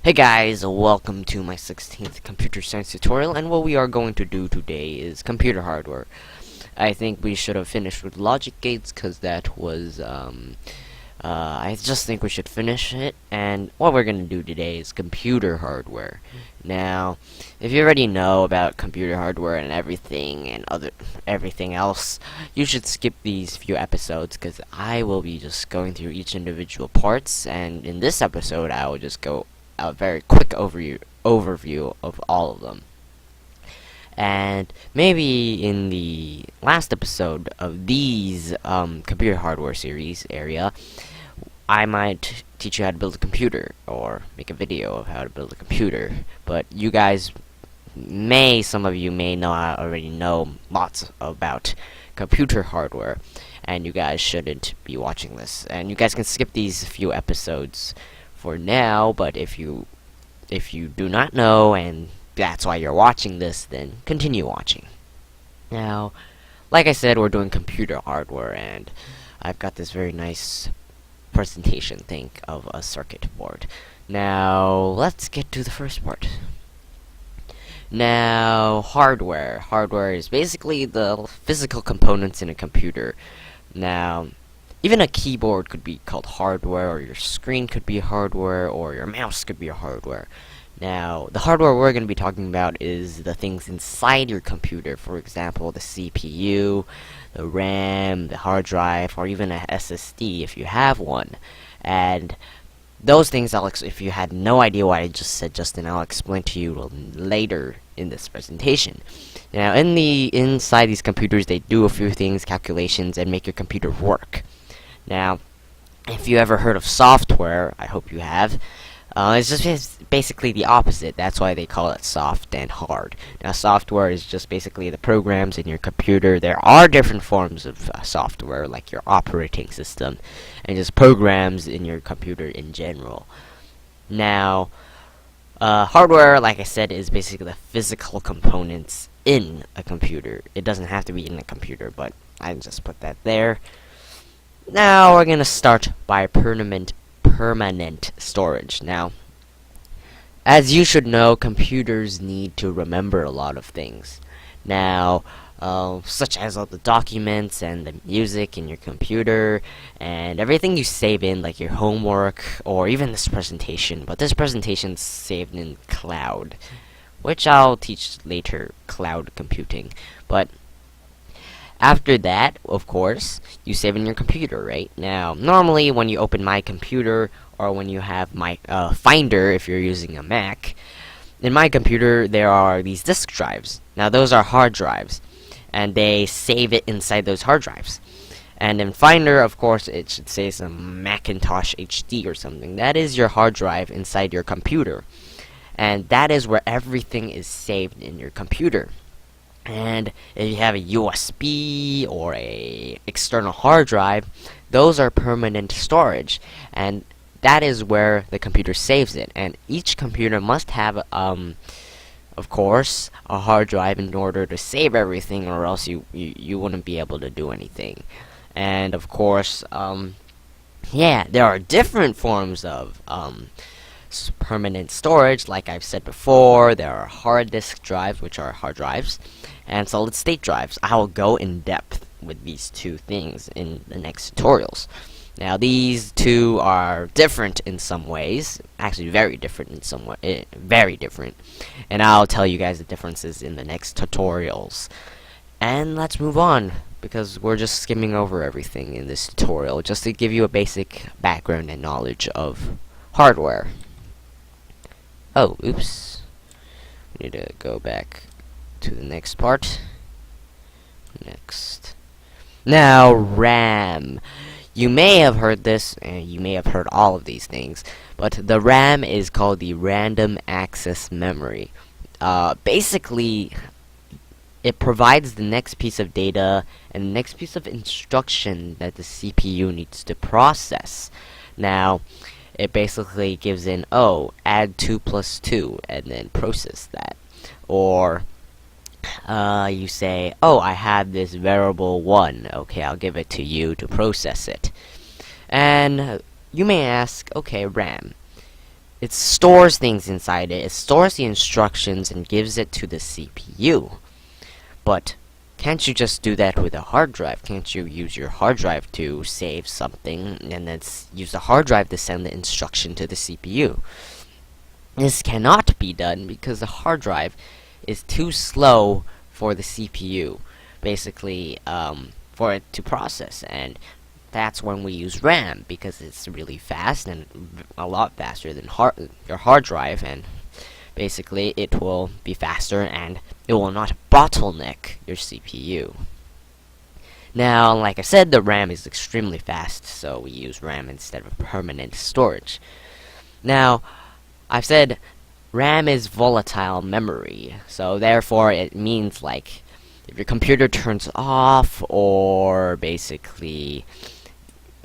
Hey guys, welcome to my 16th computer science tutorial, and what we are going to do today is computer hardware. I think we should have finished with logic gates, because that was, I just think we should finish it, and what we're going to do today is computer hardware. Now, if you already know about computer hardware and everything else, you should skip these few episodes, because I will be just going through each individual parts, and in this episode I will just go a very quick overview of all of them. And maybe in the last episode of these computer hardware series area, I might teach you how to build a computer, or make a video of how to build a computer. But you guys some of you may already know lots about computer hardware, and you guys shouldn't be watching this. And you guys can skip these few episodes for now, but if you do not know and that's why you're watching this, then continue watching. Now, like I said, we're doing computer hardware, and I've got this very nice presentation thing of a circuit board. Now, let's get to the first part. Now, hardware. Hardware is basically the physical components in a computer. Now, even a keyboard could be called hardware, or your screen could be hardware, or your mouse could be a hardware. Now, the hardware we're going to be talking about is the things inside your computer. For example, the CPU, the RAM, the hard drive, or even a SSD if you have one. And those things, if you had no idea what I just said, Justin, I'll explain to you later in this presentation. Now, inside these computers, they do a few things, calculations, and make your computer work. Now, if you ever heard of software, I hope you have, it's just basically the opposite. That's why they call it soft and hard. Now, software is just basically the programs in your computer. There are different forms of software, like your operating system, and just programs in your computer in general. Now, hardware, like I said, is basically the physical components in a computer. It doesn't have to be in a computer, but I just put that there. Now we're gonna start by permanent storage. Now, as you should know, computers need to remember a lot of things. Now, such as all the documents and the music in your computer, and everything you save in, like your homework, or even this presentation. But this presentation's saved in cloud, which I'll teach later, cloud computing. But after that, of course, you save in your computer, right? Now, normally when you open My Computer, or when you have my Finder, if you're using a Mac, in My Computer there are these disk drives. Now, those are hard drives, and they save it inside those hard drives. And in Finder, of course, it should say some Macintosh HD or something. That is your hard drive inside your computer, and that is where everything is saved in your computer. And if you have a USB or a external hard drive, those are permanent storage, and that is where the computer saves it. And each computer must have, of course, a hard drive in order to save everything, or else you wouldn't be able to do anything. And of course, yeah, there are different forms of permanent storage. Like I've said before, there are hard disk drives, which are hard drives, and solid state drives. I will go in depth with these two things in the next tutorials. Now, these two are different in some ways, actually very different in some way, very different, and I'll tell you guys the differences in the next tutorials. And let's move on, because we're just skimming over everything in this tutorial, just to give you a basic background and knowledge of hardware. Oh, oops. We need to go back to the next part. Next. Now, RAM. You may have heard this, and you may have heard all of these things, but the RAM is called the random access memory. Basically, it provides the next piece of data and the next piece of instruction that the CPU needs to process. Now, it basically gives in, oh, add 2 plus 2, and then process that. Or you say, oh, I have this variable 1. Okay, I'll give it to you to process it. And you may ask, okay, RAM. It stores things inside it. It stores the instructions and gives it to the CPU. But can't you just do that with a hard drive? Can't you use your hard drive to save something and then use the hard drive to send the instruction to the CPU? This cannot be done because the hard drive is too slow for the CPU, basically, for it to process. And that's when we use RAM, because it's really fast and a lot faster than your hard drive, and basically it will be faster and it will not bottleneck your CPU. Now, like I said, the RAM is extremely fast, so we use RAM instead of permanent storage. Now, I've said RAM is volatile memory, so therefore it means, like, if your computer turns off, or basically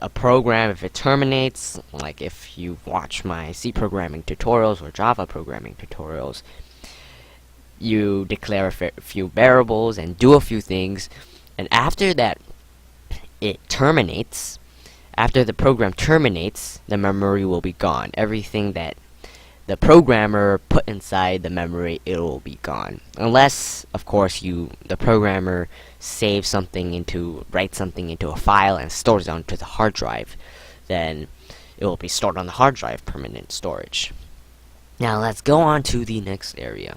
a program, if it terminates, like if you watch my C programming tutorials or Java programming tutorials, you declare a few variables and do a few things, and after that it terminates, after the program terminates, the memory will be gone. Everything that the programmer put inside the memory, it will be gone. Unless, of course, the programmer writes something into a file and stores it onto the hard drive, then it will be stored on the hard drive, permanent storage. Now let's go on to the next area.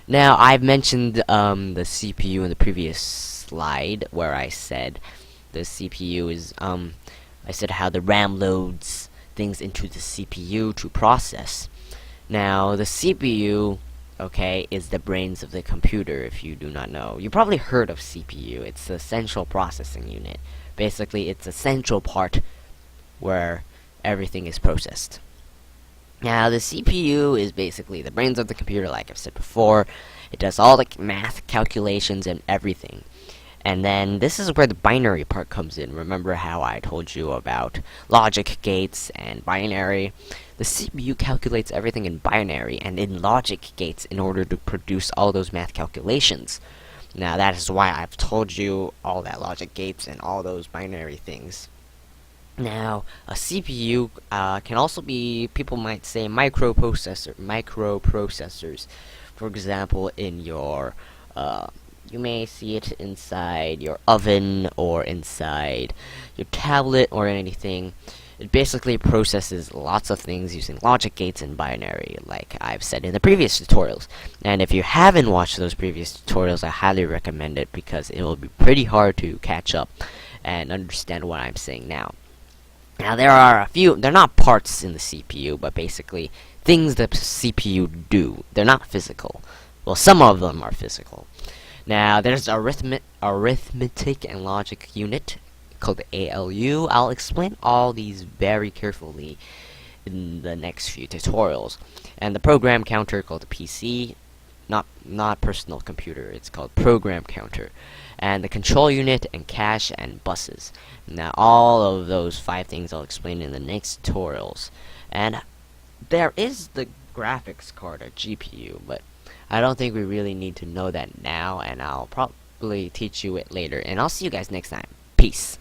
Now I've mentioned the CPU in the previous slide, where I said the CPU is I said how the RAM loads things into the CPU to process. Now, the CPU, okay, is the brains of the computer, if you do not know. You probably heard of CPU. It's the central processing unit. Basically, it's a central part where everything is processed. Now, the CPU is basically the brains of the computer, like I've said before. It does all the math calculations and everything. And then this is where the binary part comes in. Remember how I told you about logic gates and binary? The CPU calculates everything in binary and in logic gates in order to produce all those math calculations. Now that is why I've told you all that logic gates and all those binary things. Now, a CPU can also be, people might say, microprocessors. For example, in your you may see it inside your oven or inside your tablet or anything. It basically processes lots of things using logic gates and binary, like I've said in the previous tutorials. And if you haven't watched those previous tutorials, I highly recommend it, because it will be pretty hard to catch up and understand what I'm saying now. Now there are a few, they're not parts in the CPU, but basically things the CPU do. They're not physical. Well, some of them are physical. Now, there's arithmetic and logic unit called the ALU. I'll explain all these very carefully in the next few tutorials. And the program counter called the PC, not personal computer, it's called program counter. And the control unit and cache and buses. Now, all of those 5 things I'll explain in the next tutorials. And there is the graphics card, or GPU, but I don't think we really need to know that now, and I'll probably teach you it later. And I'll see you guys next time. Peace.